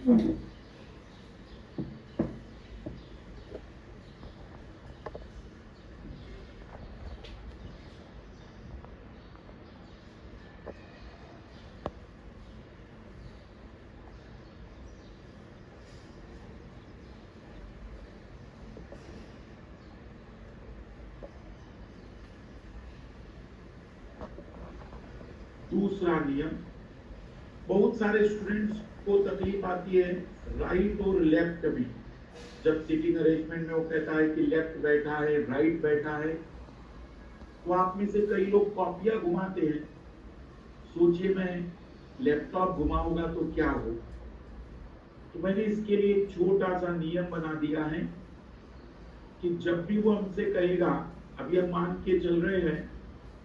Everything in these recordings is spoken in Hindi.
दूसरा नियम, बहुत सारे स्टूडेंट्स को तकलीफ आती है राइट और लेफ्ट में। जब सीटिंग अरेंजमेंट में वो कहता है कि लेफ्ट बैठा है, राइट बैठा है, तो आप में से कई लोग कॉपियां घुमाते हैं। सोचिए मैं लैपटॉप घुमाऊंगा तो क्या हो। तो मैंने इसके लिए एक छोटा सा नियम बना दिया है कि जब भी वो हमसे कहेगा, अभी हम मान के चल रहे हैं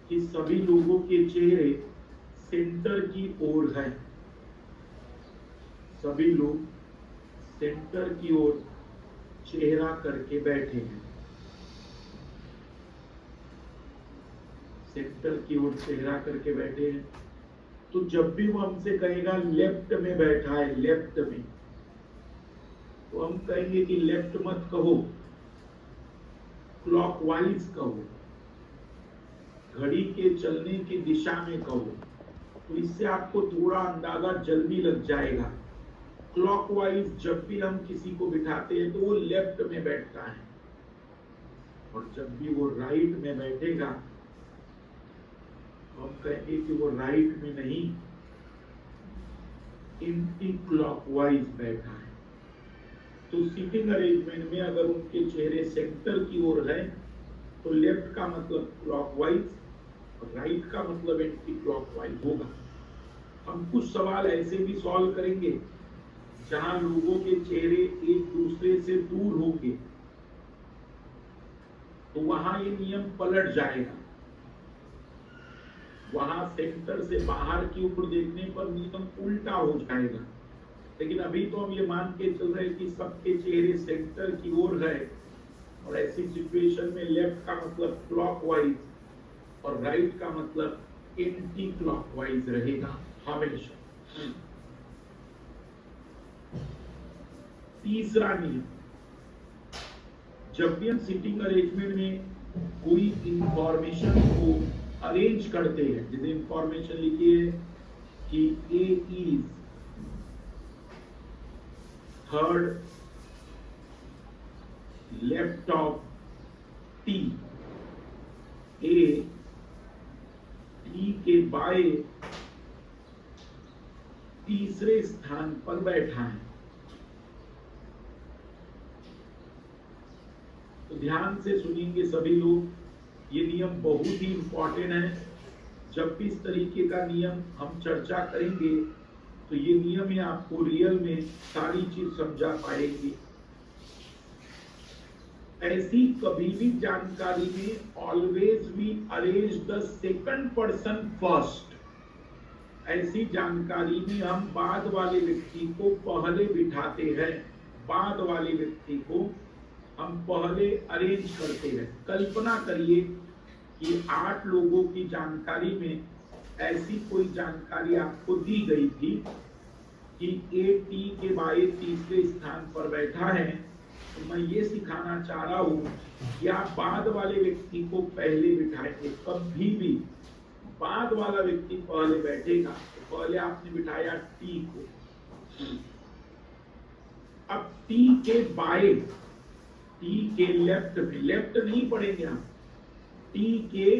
कि सभी लोगों के चेहरे सेंटर की ओर है, सभी लोग सेंटर की ओर चेहरा करके बैठे हैं, सेंटर की ओर चेहरा करके बैठे हैं। तो जब भी वो हमसे कहेगा लेफ्ट में बैठा है, लेफ्ट में, तो हम कहेंगे कि लेफ्ट मत कहो, क्लॉकवाइज कहो, घड़ी के चलने की दिशा में कहो। तो इससे आपको थोड़ा अंदाजा जल्दी लग जाएगा। क्लॉकवाइज जब भी हम किसी को बिठाते हैं तो वो लेफ्ट में बैठता है, और जब भी वो राइट में बैठेगा तो हम कहेंगे कि वो राइट में नहीं, एंटी क्लॉकवाइज बैठा है। तो सीटिंग अरेंजमेंट में अगर उनके चेहरे सेंटर की ओर है तो लेफ्ट का मतलब क्लॉकवाइज और राइट का मतलब एंटी क्लॉकवाइज होगा। हम कुछ सवाल ऐसे भी सॉल्व करेंगे जहां लोगों के चेहरे एक दूसरे से दूर होंगे, तो वहां ये नियम पलट जाएगा। वहां सेंटर से बाहर की ओर देखने पर नियम उल्टा हो जाएगा। लेकिन अभी तो हम ये मान के चल रहे हैं कि सबके चेहरे सेंटर की ओर है, और ऐसी सिचुएशन में लेफ्ट का मतलब क्लॉकवाइज और राइट का मतलब एंटी क्लॉकवाइज रहेगा हमेशा। तीसरा नियम, जब भी हम सीटिंग अरेंजमेंट में कोई इंफॉर्मेशन को अरेंज करते हैं, जैसे इंफॉर्मेशन लिखी है कि A is third left of T, A T के बाएं तीसरे स्थान पर बैठा है। तो ध्यान से सुनेंगे सभी लोग, ये नियम बहुत ही इंपॉर्टेंट है। जब भी इस तरीके का नियम हम चर्चा करेंगे तो ये नियम ही आपको रियल में सारी चीज समझा पाएंगे। ऐसी कभी भी जानकारी में always we arrange the second person first. ऐसी जानकारी में हम बाद वाले व्यक्ति को पहले बिठाते हैं, बाद वाले व्यक्ति को हम पहले अरेंज करते हैं। कल्पना करिए कि 8 लोगों की जानकारी में ऐसी कोई जानकारी आपको दी गई थी कि ए टी के बाएं तीसरे स्थान पर बैठा है। तो मैं ये सिखाना चाह रहा हूं कि आप बाद वाले व्यक्ति को पहले बिठाएंगे। कभी भी बाद वाला व्यक्ति पहले बैठेगा, तो पहले आपने बिठाया टी को। अब टी के बाएं, टी के लेफ्ट में, लेफ्ट नहीं पढ़ेंगे हम, टी के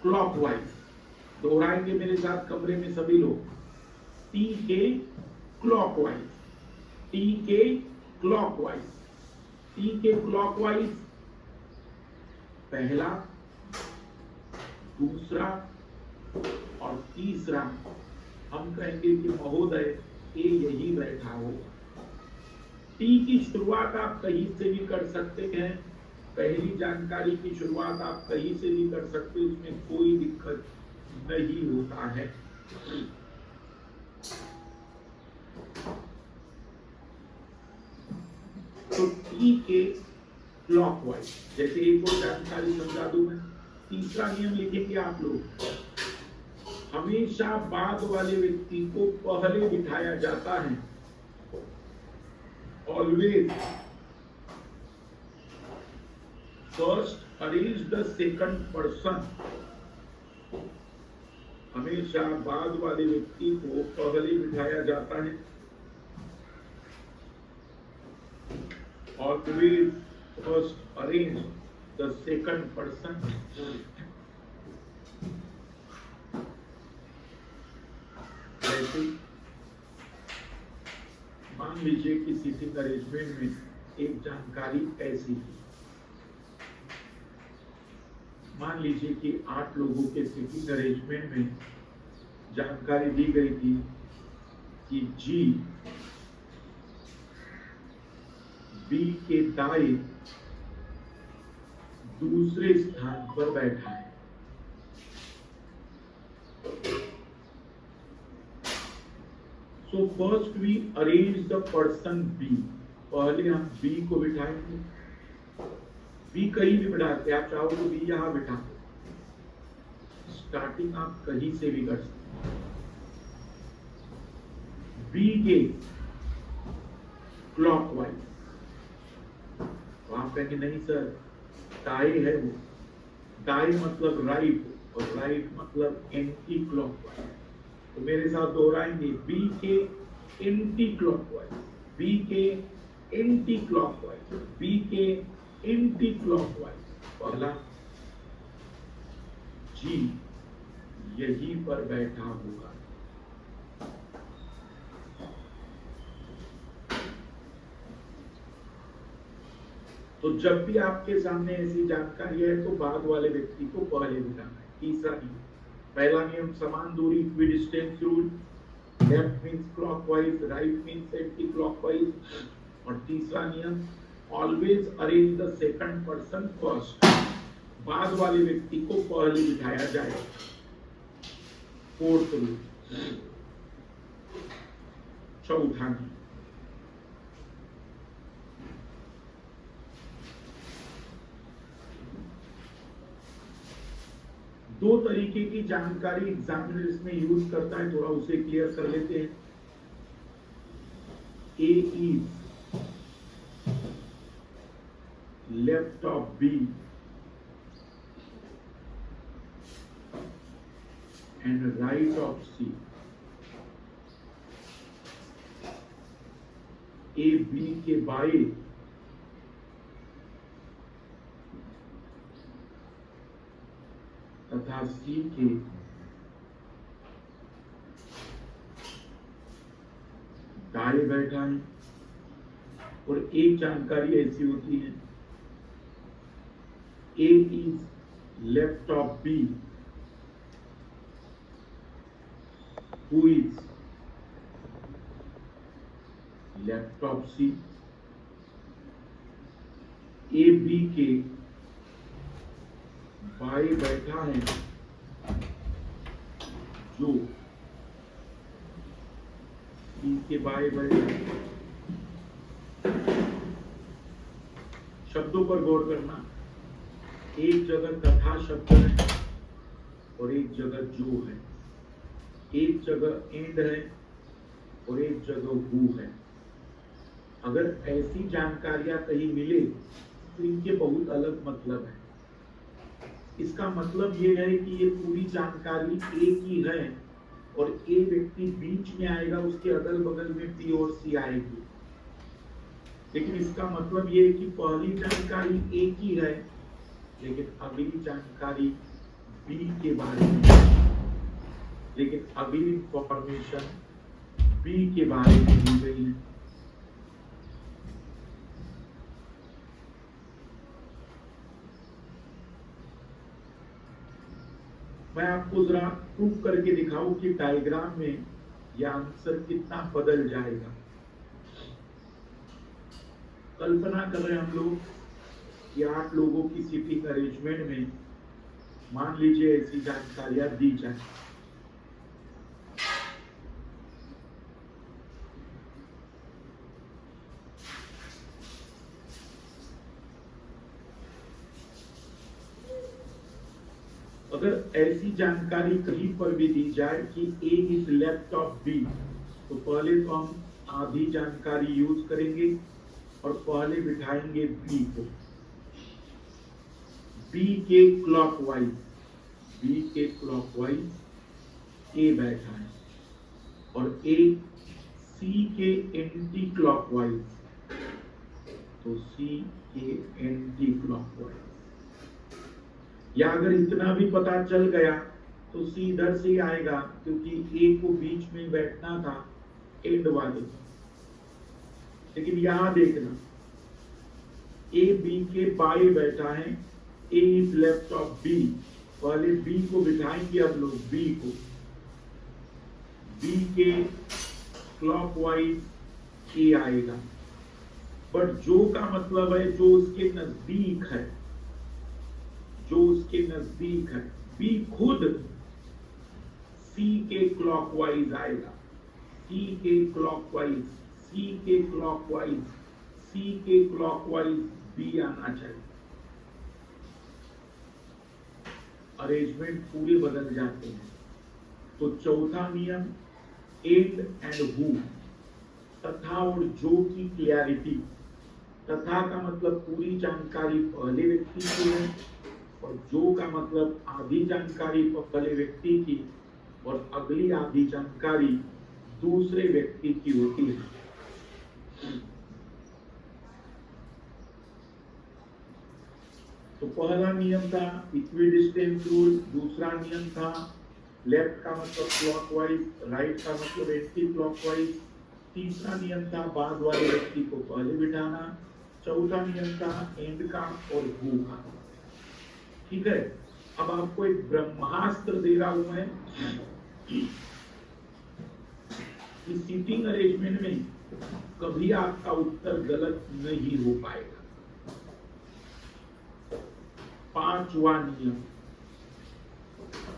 क्लॉकवाइज, दोहराएंगे मेरे साथ कमरे में सभी लोग। टी के क्लॉकवाइज, टी के क्लॉकवाइज, टी के क्लॉकवाइज पहला, दूसरा और तीसरा हम कहेंगे कि महोदय ये यही बैठा होगा। टी की शुरुआत आप कहीं से भी कर सकते हैं, पहली जानकारी की शुरुआत आप कहीं से भी कर सकते हैं, उसमें कोई दिक्कत नहीं होता है। तो टी के क्लॉकवाइज, जैसे एक और जानकारी समझा दूं मैं, तीसरा नियम लिखेंगे आप लोग, हमेशा बाद वाले व्यक्ति को पहले बिठाया जाता है always first arrange the second person, हमेशा बाद वाले व्यक्ति को पहले बिठाया जाता है। Always first arrange the second person, जैसे मान लीजिए कि सीटिंग अरेंजमेंट में एक जानकारी ऐसी थी, मान लीजिए कि 8 लोगों के सीटिंग अरेंजमेंट में जानकारी दी गई थी कि जी बी के दाएं दूसरे स्थान पर बैठा है। So first we arrange the person B, पहले हम बी को बिठाएंगे। बी कहीं भी बिठाते, आप चाहो तो बी यहां बिठा, स्टार्टिंग आप कहीं से भी कर सकते। बी के क्लॉकवाइज, तो आप कहेंगे नहीं सर दाएं है वो, दाएं मतलब राइट और राइट मतलब एंटी क्लॉकवाइज, तो मेरे साथ दोहराएंगे बी के एंटी क्लॉकवाइज, बी के एंटी क्लॉकवाइज, बी के एंटी क्लॉकवाइज। पहला जी यहीं पर बैठा होगा, तो जब भी आपके सामने ऐसी जानकारी है तो बाद वाले व्यक्ति को पहले बिठाना है। तीसरा नियम, पहला नियम समान दूरी equidistance rule, left means clockwise, right means anti clockwise, और तीसरा नियम always arrange the second person first, बाद वाले व्यक्ति को पहले बिठाया जाए। फोर्थ रूल, चौथा नियम, दो तरीके की जानकारी एग्जामिनर इसमें यूज करता है, थोड़ा उसे क्लियर कर लेते हैं। A is left of B and right of C, A B के बाएं तथा सी के दाएं बैठा है। और एक जानकारी ऐसी होती है, A is left of B who is left of C, A B के बाएं बैठा है जो सी के बाएं बैठा है। शब्दों पर गौर करना, एक जगह तथा शब्द है और एक जगह जो है, एक जगह एंड है और एक जगह हु है। अगर ऐसी जानकारियां कहीं मिले तो इनके बहुत अलग मतलब है। इसका मतलब ये है कि ये पूरी जानकारी ए की है और ए व्यक्ति बीच में आएगा, उसके अगल बगल में बी और सी आएगी, लेकिन इसका मतलब ये है कि पहली जानकारी ए की है लेकिन अगली जानकारी बी के बारे में, लेकिन अगली इंफॉर्मेशन बी के बारे में दी गई है। मैं आपको जरा प्रूव करके दिखाऊं कि डायग्राम में यह आंसर कितना बदल जाएगा। कल्पना कर रहे हैं हम लोग कि 8 लोगों की सीटिंग अरेंजमेंट में मान लीजिए ऐसी जानकारियां दी जाए। अगर ऐसी जानकारी कहीं पर भी दी जाए कि A is left of B, तो पहले तो हम आधी जानकारी यूज करेंगे और पहले बिठाएंगे बी को। बी के क्लॉकवाइज, बी के क्लॉकवाइज ए बैठा है और ए सी के एंटी क्लॉकवाइज, तो सी के एंटी क्लॉकवाइज। या अगर इतना भी पता चल गया तो सी इधर से ही आएगा, क्योंकि ए को बीच में बैठना था एंड वाले। लेकिन यहां देखना, ए बी के बाई बैठा है, A is left of B. पहले बी को बिठाएंगे हम लोग, बी को, बी के क्लॉकवाइज ए आएगा। बट जो का मतलब है जो उसके नजदीक है, जो उसके नजदीक है। बी खुद सी के क्लॉकवाइज आएगा, सी के क्लॉकवाइज, सी के क्लॉकवाइज, सी के क्लॉकवाइज बी आना चाहिए। अरेंजमेंट पूरे बदल जाते हैं। तो चौथा नियम, एंड एंड हु, तथा और जो की क्लियरिटी। तथा का मतलब पूरी जानकारी पहले व्यक्ति की है, और जो का मतलब आधी जानकारी पहले व्यक्ति की और अगली आधी जानकारी दूसरे व्यक्ति की होती है। तो पहला नियम था इक्विडिस्टेंस रूल, दूसरा नियम था लेफ्ट का मतलब क्लॉकवाइज, राइट का मतलब एंटी क्लॉकवाइज, तीसरा नियम था बाद वाले व्यक्ति को पहले बिठाना, चौथा नियम था एंड का और हु का। ठीक है, अब आपको एक ब्रह्मास्त्र दे रहा हूं मैं कि सीटिंग अरेंजमेंट में कभी आपका उत्तर गलत नहीं हो पाएगा। पांचवा नियम,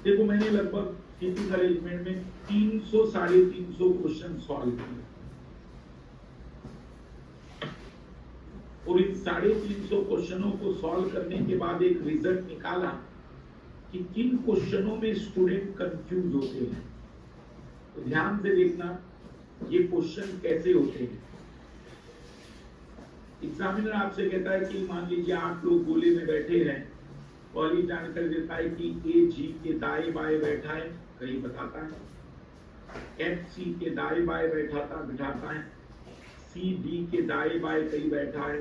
देखो मैंने लगभग सीटिंग अरेंजमेंट में 300 350 क्वेश्चन सॉल्व किए, और इन 350 क्वेश्चनों को सॉल्व करने के बाद एक रिजल्ट निकाला कि किन क्वेश्चनों में स्टूडेंट कंफ्यूज होते हैं। तो ध्यान से देखना ये क्वेश्चन कैसे होते हैं। एग्जामिनर आपसे कहता है कि मान लीजिए 8 लोग गोले में बैठे हैं, पहली जानकारी देता है कि ए जी के दाएं बाएं बैठा है, कहीं बताता है, एफ सी के दाएं बाएं बिठाता है, सी डी के दाएं बाएं कहीं बैठा है,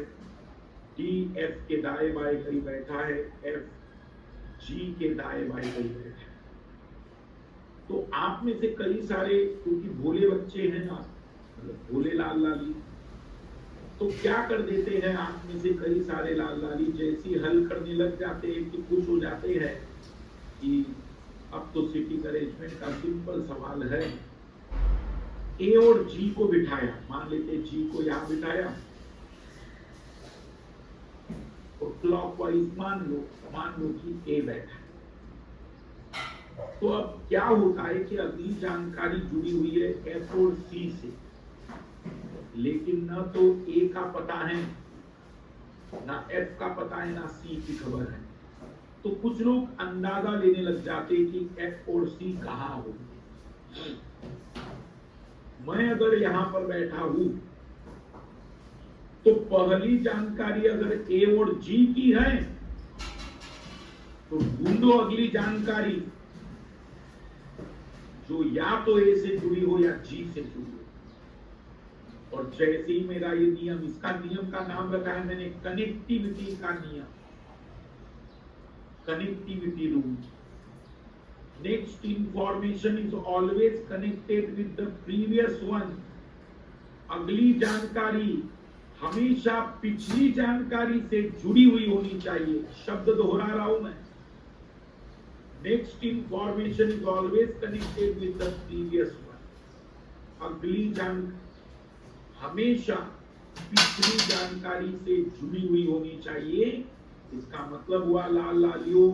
डी एफ के दाएं बाएं कहीं बैठा है, एफ जी के दाएं बाएं कहीं बैठा है। तो आप में से कई सारे, क्योंकि भोले बच्चे हैं ना, मतलब भोले लाल लाली, तो क्या कर देते हैं आप में से कई सारे लाल लाली, जैसी हल करने लग जाते हैं कि खुश हो जाते हैं कि अब तो सिटिंग अरेंजमेंट का सिंपल सवाल है। ए और जी को बिठाया, मान लेते जी को यहां बिठाया और क्लॉकवाइज मान लो कि ए बैठा। तो अब क्या होता है कि अगली जानकारी जुड़ी हुई है एफ और सी से, लेकिन न तो ए का पता है, ना एफ का पता है, ना सी की खबर है। तो कुछ लोग अंदाजा लेने लग जाते हैं कि एफ और सी कहां होंगे। मैं अगर यहां पर बैठा हूं तो पहली जानकारी अगर ए और जी की है तो ढूंढो अगली जानकारी जो या तो ए से जुड़ी हो या जी से जुड़ी हो। और जैसे ही मेरा ये नियम, इसका नियम का नाम रखा है मैंने कनेक्टिविटी का नियम, connectivity rule. Next information is always connected with the previous one. अगली जानकारी हमेशा पिछली जानकारी से जुड़ी हुई होनी चाहिए। शब्द दोहरा रहा हूं मैं, next information is always connected with the previous one. अगली जानकारी हमेशा पिछली जानकारी से जुड़ी हुई होनी चाहिए। इसका मतलब हुआ लाल लालियों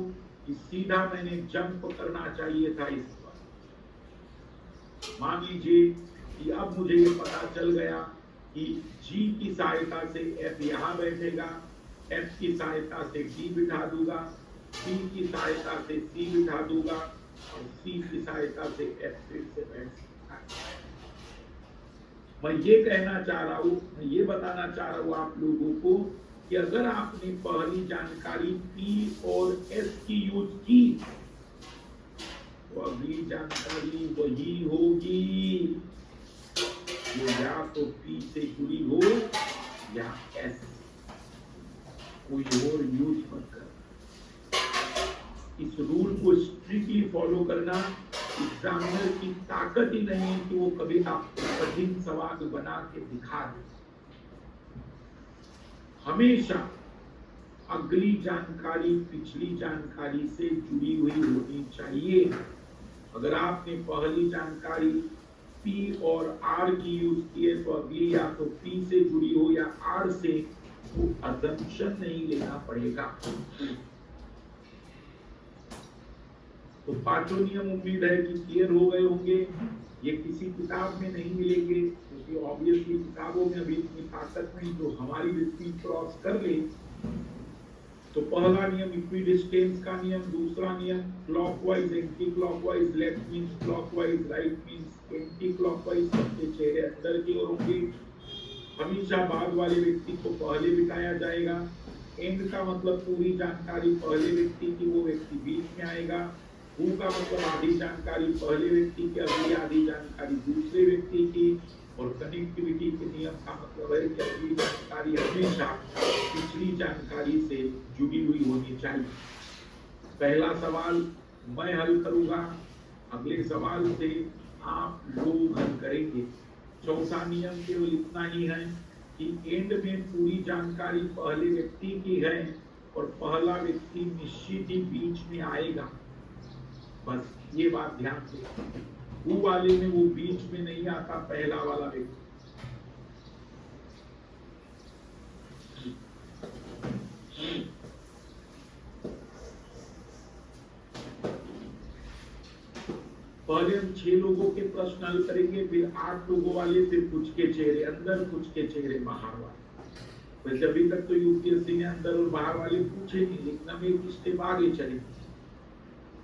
कि सीधा मैंने जंप करना चाहिए था इस पर। मान लीजिए कि अब मुझे ये पता चल गया कि जी की सहायता से एफ यहां बैठेगा, एफ की सहायता से डी बिठा दूंगा, सी की सहायता से सी बिठा दूंगा और सी की सहायता से एफ फिर से बैठ सकता है। मैं ये कहना चाह रहा हूं, मैं ये बताना चाह रहा हूं आप लोगों को कि अगर आपने पहली जानकारी P और S की यूज की तो अगली जानकारी वही होगी जो या तो P से जुड़ी हो या S, कोई और यूज मत कर। इस रूल को स्ट्रिक्टली फॉलो करना एग्जामिनर की ताकत ही नहीं है कि वो कभी आपको कठिन सवाल बना के दिखा दे। हमेशा अगली जानकारी पिछली जानकारी से जुड़ी हुई होनी चाहिए। अगर आपने पहली जानकारी P और R की यूज की है तो अगली या तो P से जुड़ी हो या R से, वो असम्पशन नहीं लेना पड़ेगा। तो पांचों नियम उम्मीद है कि क्लियर हो गए होंगे। ये किसी किताब में नहीं मिलेंगे क्योंकि ऑब्वियसली किताबों में अभी इतनी ताकत नहीं, जो हमारी दृष्टि क्रॉस कर ले। तो पहला नियम इक्विडिस्टेंस का नियम, दूसरा नियम clockwise anti clockwise, left means clockwise, right means anti clockwise, सबके चेहरे अंदर की ओर होंगे। हमेशा बाद वाले व्यक्ति को पहले बिठाया जाएगा। एंड का मतलब पूरी जानकारी पहले व्यक्ति की, वो व्यक्ति बीच में आएगा। हु का मतलब आधी जानकारी पहले व्यक्ति की, अगली आधी जानकारी दूसरे व्यक्ति की। और कनेक्टिविटी के नियम का मतलब है कि अगली जानकारी हमेशा पिछली जानकारी से जुड़ी हुई होनी चाहिए। पहला सवाल मैं हल करूंगा, अगले सवाल से आप लोग हल करेंगे। चौथा नियम केवल इतना ही है कि एंड में पूरी जानकारी पहले व्यक्ति की है और पहला व्यक्ति निश्चित ही बीच में आएगा। बस ये बात ध्यान से, वो वाले में वो बीच में नहीं आता, पहला वाला व्यक्ति। पहले हम 6 लोगों के प्रश्न हल करेंगे, फिर 8 लोगों वाले, फिर कुछ के चेहरे अंदर, कुछ के चेहरे बाहर वाले। वैसे अभी तक तो यूपीएससी ने अंदर और बाहर वाले पूछे नहीं, लेकिन हम एक स्टेप आगे चलेंगे।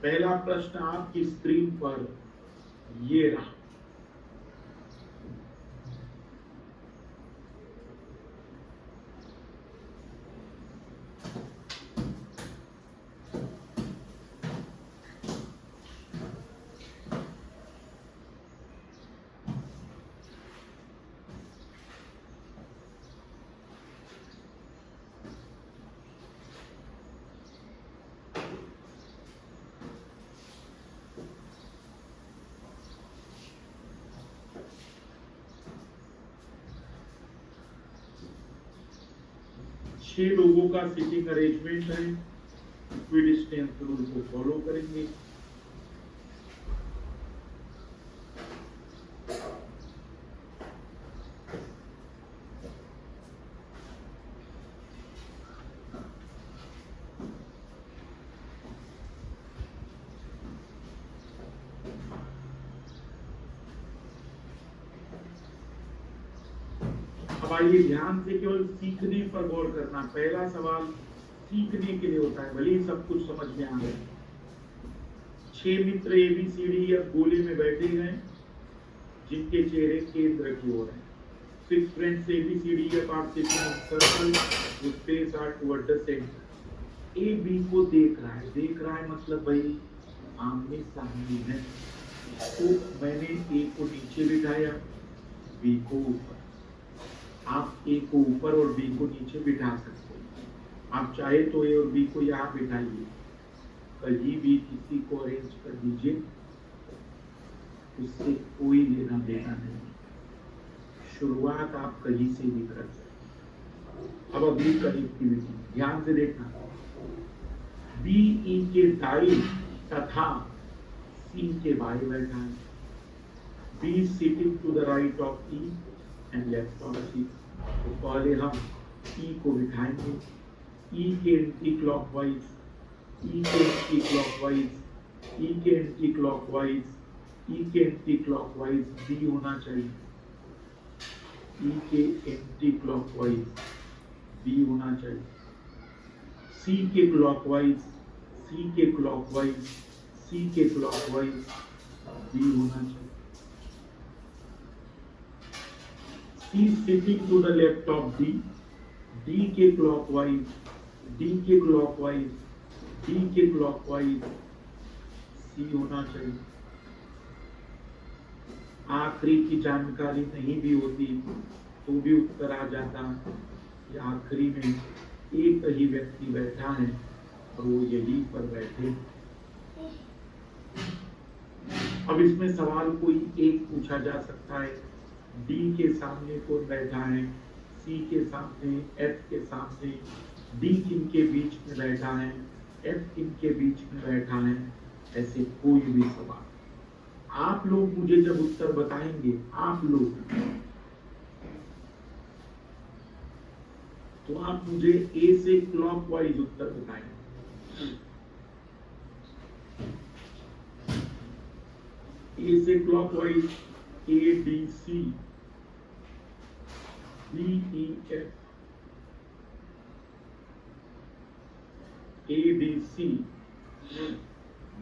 पहला प्रश्न आपकी स्क्रीन पर ये रहा। छह लोगों का सीटिंग अरेंजमेंट है, इक्विडिस्टेंस रूल को फॉलो करेंगे। अब आइए ध्यान से केवल सीखने पर गौर करना। पहला सवाल सीखने के लिए होता है, भले ही सब कुछ समझ में आ गए। 6 मित्र ABCD या गोले में बैठे हैं जिनके चेहरे केंद्र की ओर हैं। 6 friends ABCD are sitting in circle whose face are toward the center. A B को देख रहा है, देख रहा है मतलब भाई आमने सामने है। तो मैंने A को नीचे बिठाया, B को ऊपर। आप A को ऊपर और B को नीचे बिठा सकते हैं। आप चाहे तो A और B को यहाँ बिठाइए, कहीं भी किसी को अरेंज कर दीजिए, उससे कोई लेना देना नहीं। शुरुआत आप कहीं से भी कर सकते। अब अगली कनेक्टिविटी ध्यान से देखना। B E के दाई तथा C के बाएं बैठा है। B sitting to the right of E and left of C। तो पहले हम E को बिठाएंगे। E के एंटी क्लॉकवाइज, E के एंटी क्लॉकवाइज, E के एंटी क्लॉकवाइज, E के एंटी क्लॉकवाइज B होना चाहिए। E के एंटी क्लॉकवाइज B होना चाहिए। C के क्लॉकवाइज, C के क्लॉकवाइज, C के क्लॉकवाइज B होना चाहिए। C sitting to the left of D, D के clockwise, D के clockwise, D के clockwise, C होना चाहिए। आखिरी की जानकारी नहीं भी होती तो भी उत्तर आ जाता कि आखिरी में एक ही व्यक्ति बैठा है और वो यहीं पर बैठे। अब इसमें सवाल कोई एक पूछा जा सकता है, डी के सामने कौन बैठा है, सी के सामने, एफ के सामने, डी किन के बीच में बैठा है, एफ किन के बीच में बैठा है, ऐसे कोई भी सवाल। आप लोग मुझे जब उत्तर बताएंगे, आप लोग, तो आप मुझे ए से क्लॉकवाइज उत्तर बताएंगे। ए से clockwise A D C B E F, A D C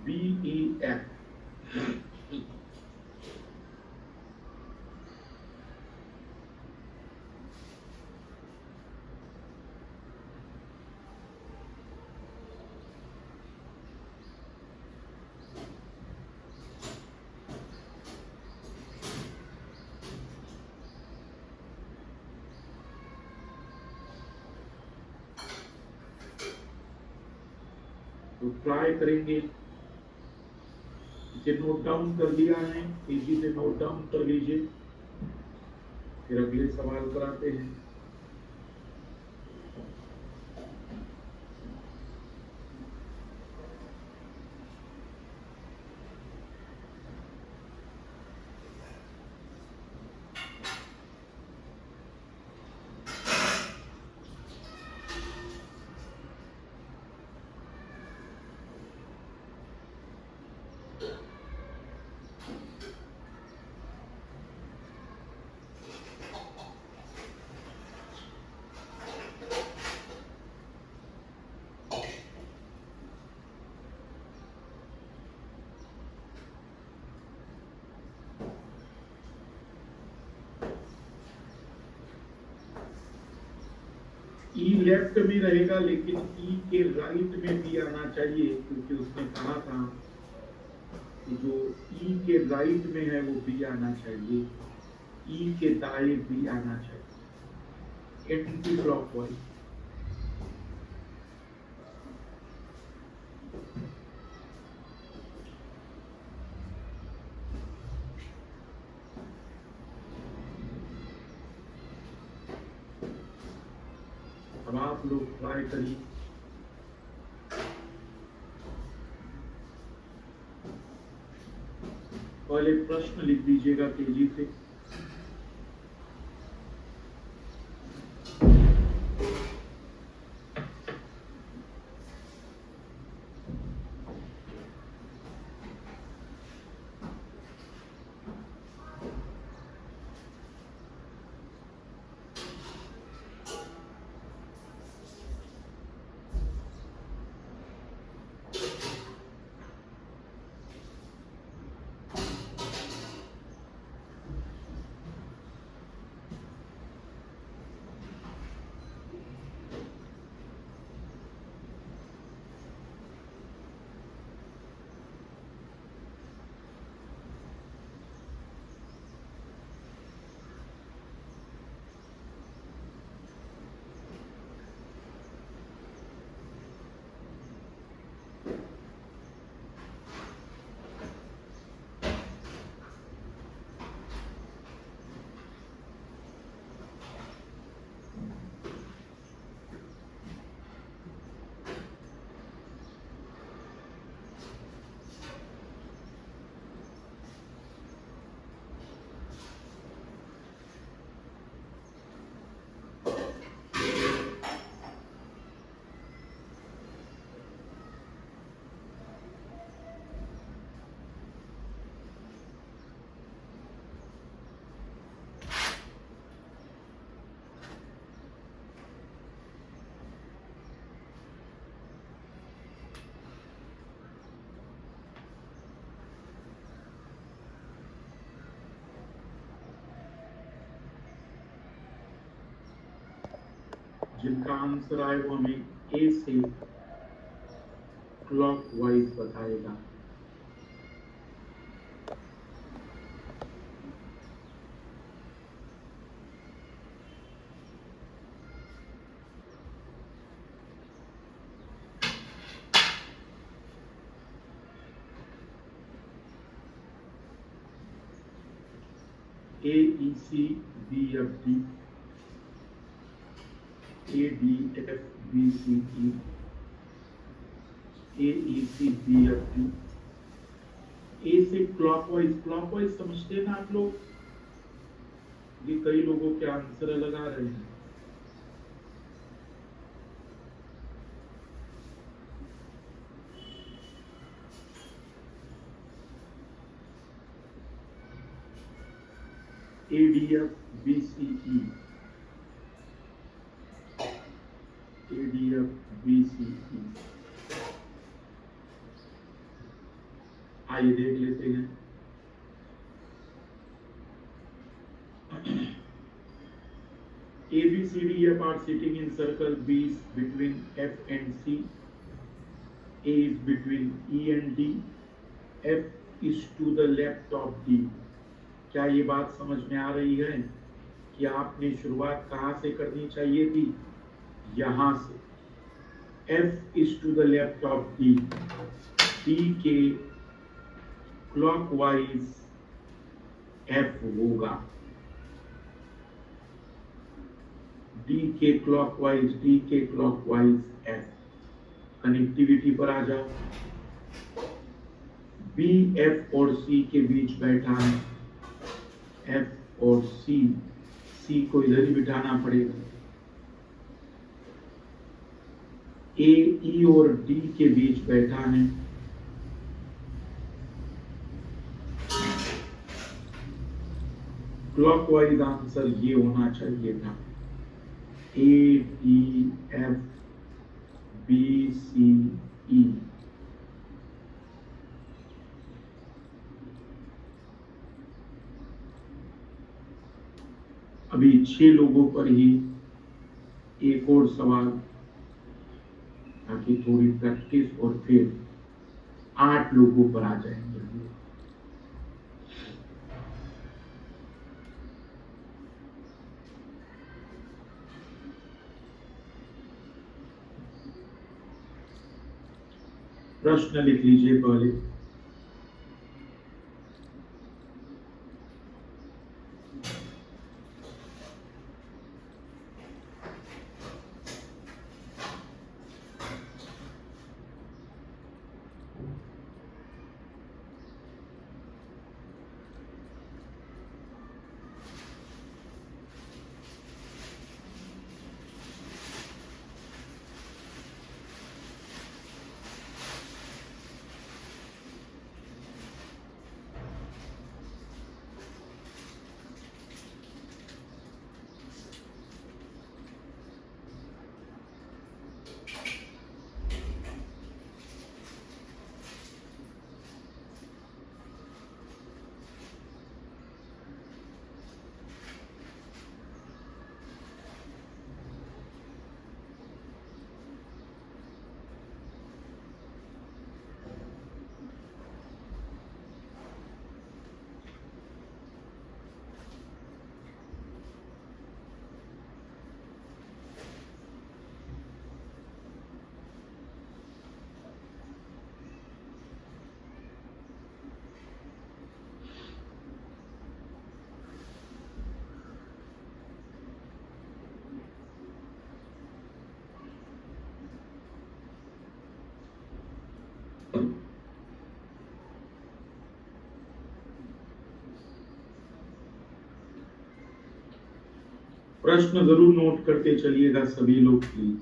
B E F. तो ट्राई करेंगे। इसे नोट डाउन कर दिया है, तेजी से नोट डाउन कर लीजिए, फिर अगले सवाल पर आते हैं। ई लेफ्ट में रहेगा लेकिन ई के राइट में भी आना चाहिए, क्योंकि उसने कहा था कि जो ई के राइट में है वो भी आना चाहिए, ई के दाएं भी आना चाहिए, एंटी क्लॉकवाइज। अब आप लोग ट्राई करिए। पहले प्रश्न लिख दीजिएगा तेजी से। जिनका आंसर आए वो हमें ए से क्लॉकवाइज बताएगा। AEC BFD ADFBCE AEC BFD। ए से क्लॉकवाइज समझते हैं ना आप लोग? ये कई लोगों के आंसर अलग आ रहे हैं। ADFBCE ADFBCE आइए देख लेते हैं। A, B, C, D, F are sitting in circle. B is between F and C. A is between E and D. F is to the left of D. क्या ये बात समझ में आ रही है कि आपने शुरुआत कहाँ से करनी चाहिए थी? यहाँ से। F is to the left of D. D के क्लॉकवाइज F होगा। D के क्लॉकवाइज F। कनेक्टिविटी पर आ जाओ। B F और C के बीच बैठा है। F और C को इधर ही बिठाना पड़ेगा। A E और D के बीच बैठा है। क्लॉकवाइज आंसर ये होना चाहिए था। A D F B C E। अभी 6 लोगों पर ही एक और सवाल, ताकि थोड़ी प्रैक्टिस, और फिर 8 लोगों पर आ जाएंगे। प्रश्न लिख लीजिए पहले। प्रश्न जरूर नोट करते चलिएगा सभी लोग प्लीज।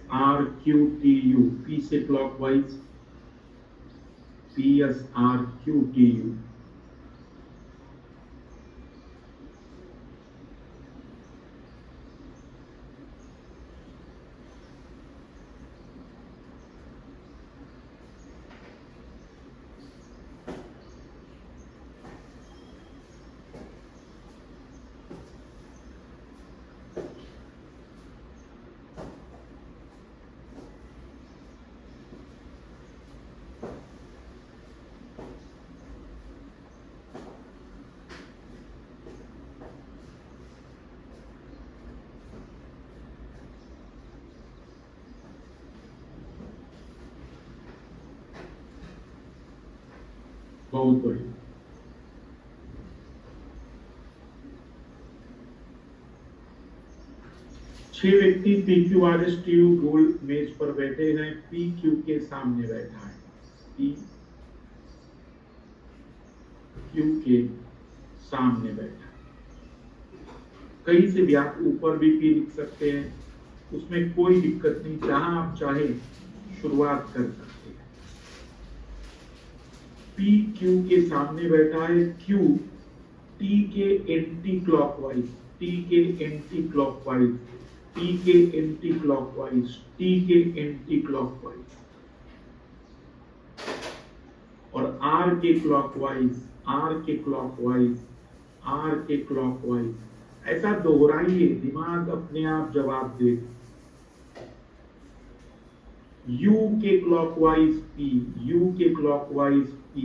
PSRQTU, P से क्लॉकवाइज PSRQTU। बहुत बढ़िया। 6 व्यक्ति PQRSTU गोल मेज पर बैठे हैं, PQ के सामने बैठा है, PQ के सामने बैठा है। कहीं से भी आप ऊपर भी P लिख सकते हैं, उसमें कोई दिक्कत नहीं, जहां आप चाहे शुरुआत कर सकते हैं। PQ के सामने बैठा है, Q T के एंटी क्लॉकवाइज, T के एंटी क्लॉकवाइज, T के एंटी क्लॉकवाइज, T के एंटी क्लॉकवाइज, और R के क्लॉकवाइज, R के क्लॉकवाइज, R के क्लॉकवाइज। ऐसा दोहराइए, दिमाग अपने आप जवाब दे। U के क्लॉकवाइज P, U के क्लॉकवाइज P,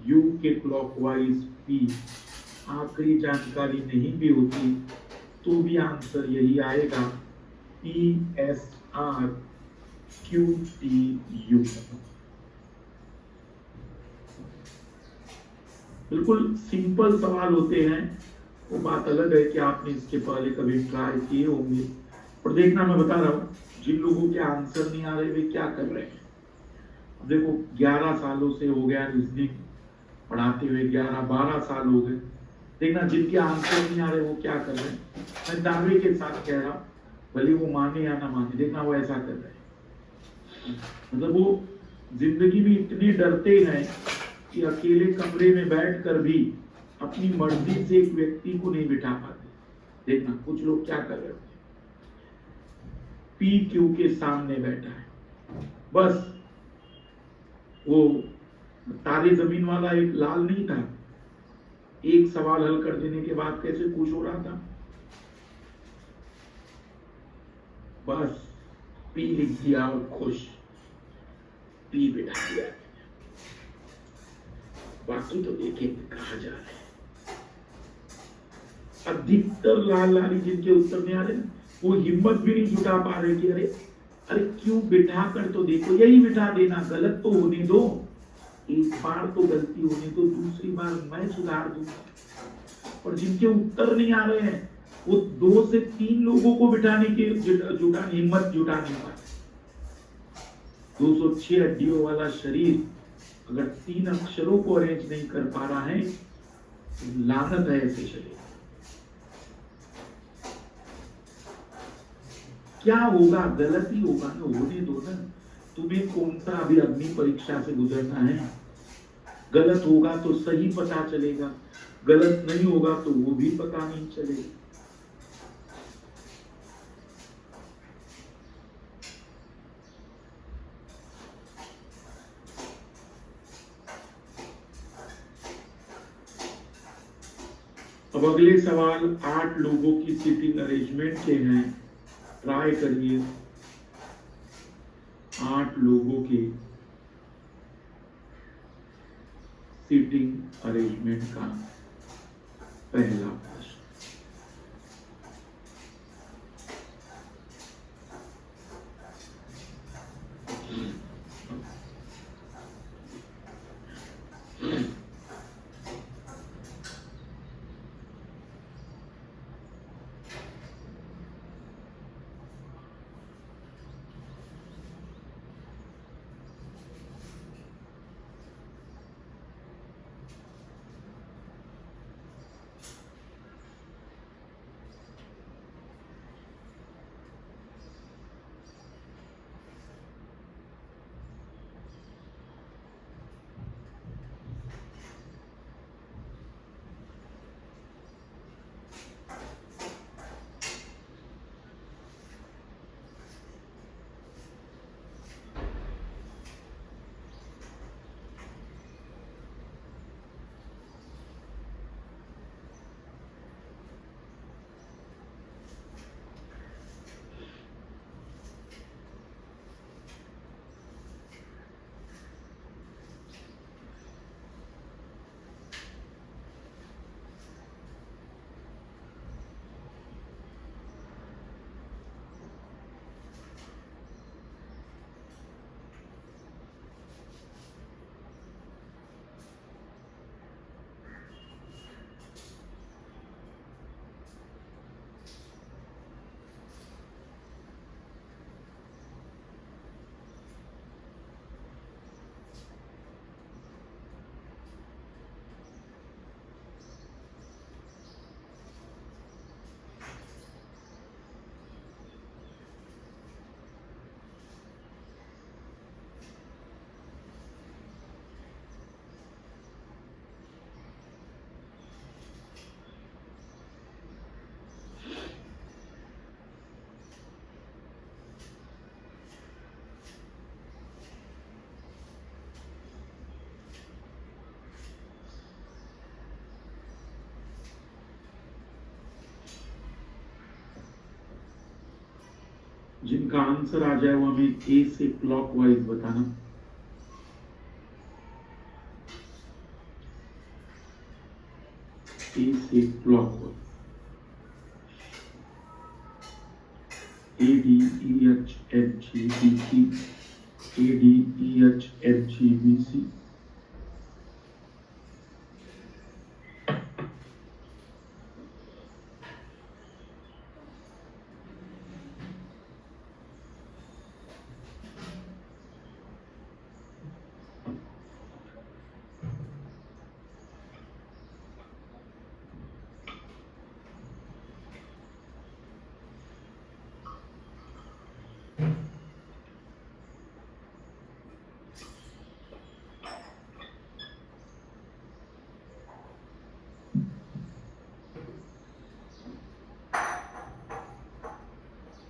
U के क्लॉकवाइज P। आखिरी जानकारी नहीं भी होती तो भी आंसर यही आएगा, PSR QTU। बिल्कुल सिंपल सवाल होते हैं, वो बात अलग है कि आपने इसके पहले कभी ट्राई किए होंगे। और देखना, मैं बता रहा हूँ, जिन लोगों के आंसर नहीं आ रहे वे क्या कर रहे हैं। देखो 11 सालों से हो गया रीजनिंग पढ़ाते हुए, 11-12 साल हो गए। देखना जिनके आंसर नहीं आ रहे वो क्या कर रहे हैं। मैं दावे के साथ कह रहा हूँ, भले वो माने या ना माने, देखना वो ऐसा कर रहे हैं। मतलब वो जिंदगी में इतने डरते हैं कि अकेले कमरे में बैठकर भी अपनी मर्जी से एक व्यक्ति को नहीं बिठा पाते। देखना कुछ लोग क्या कर रहे होते। PQ के सामने बैठा है, बस वो तारे जमीन वाला एक लाल नहीं था, एक सवाल हल कर देने के बाद कैसे खुश हो रहा था। बस P लिख दिया और खुश, P बिठा दिया। बाकी तो देखें कहा जा रहे हैं। अधिकतर लाल लाली जिनके उत्तर नहीं आ रहे, वो हिम्मत भी नहीं जुटा पा रहे कि अरे अरे क्यों बिठा कर तो देखो, यही बिठा देना, गलत तो होने दो, एक बार तो गलती होने दो, दूसरी बार मैं सुधार दूंगा। और जिनके उत्तर नहीं आ रहे हैं वो 2 से 3 लोगों को बिठाने की हिम्मत जुटा नहीं पाते। 206 हड्डियों वाला शरीर अगर 3 अक्षरों को अरेंज नहीं कर पा रहा है, तो लानत है ऐसे शरीर। क्या होगा, गलत ही होगा ना, होने दो ना। तुम्हें कौन सा अभी अग्नि परीक्षा से गुजरना है। गलत होगा तो सही पता चलेगा, गलत नहीं होगा तो वो भी पता नहीं चलेगा। अब अगले सवाल 8 लोगों की सीटिंग अरेंजमेंट के हैं। ट्राई करिए 8 लोगों के सीटिंग अरेंजमेंट का पहला प्रश्न। जिनका आंसर आ जाए वो हमें ए से क्लॉकवाइज बताना। ए से clockwise, A D E H F G B C, A D E H F G B C.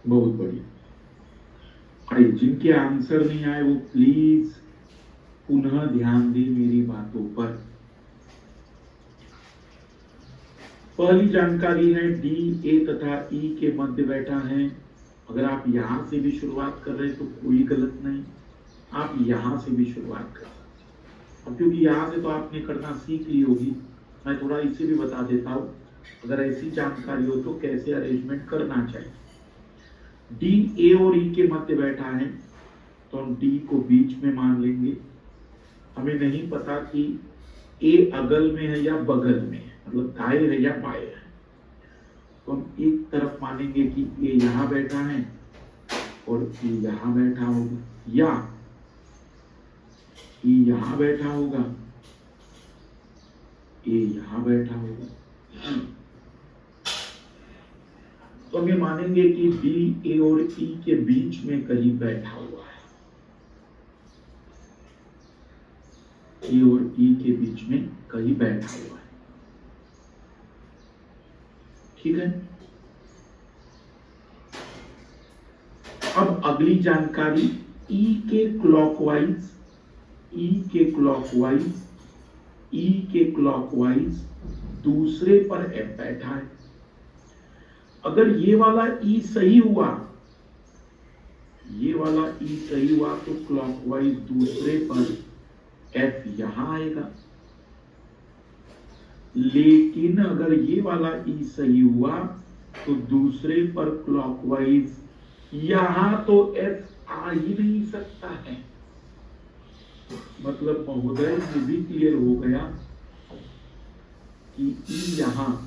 बहुत बढ़िया। आइए, जिनके आंसर नहीं आए वो प्लीज पुनः ध्यान दें मेरी बातों पर। पहली जानकारी है डी ए तथा ई के मध्य बैठा है। अगर आप यहां से भी शुरुआत कर रहे हैं तो कोई गलत नहीं, आप यहां से भी शुरुआत कर सकते हैं। क्योंकि यहां से तो आपने करना सीख ली होगी, मैं थोड़ा इसे भी बता देता हूं अगर ऐसी जानकारी हो तो कैसे अरेंजमेंट करना चाहिए। डी ए और ई के मध्य बैठा है तो हम डी को बीच में मान लेंगे। हमें नहीं पता कि ए अगल में है या बगल में है, मतलब दाएं है या बाएं है, तो हम एक तरफ मानेंगे कि ए यहां बैठा है और ए यहां बैठा होगा, या ए यहां बैठा होगा, ए यहां बैठा होगा। तो हम ये मानेंगे कि डी ए और ई के बीच में कहीं बैठा हुआ है, ए और ई के बीच में कहीं बैठा हुआ है। ठीक है। अब अगली जानकारी ई के क्लॉकवाइज, ई के क्लॉकवाइज, ई के क्लॉकवाइज दूसरे पर एफ बैठा है। अगर ये वाला ई सही हुआ, ये वाला ई सही हुआ तो क्लॉकवाइज दूसरे पर एफ यहां आएगा। लेकिन अगर ये वाला ई सही हुआ तो दूसरे पर क्लॉकवाइज यहां तो एफ आ ही नहीं सकता है। मतलब महोदय ये भी क्लियर हो गया कि ई यहां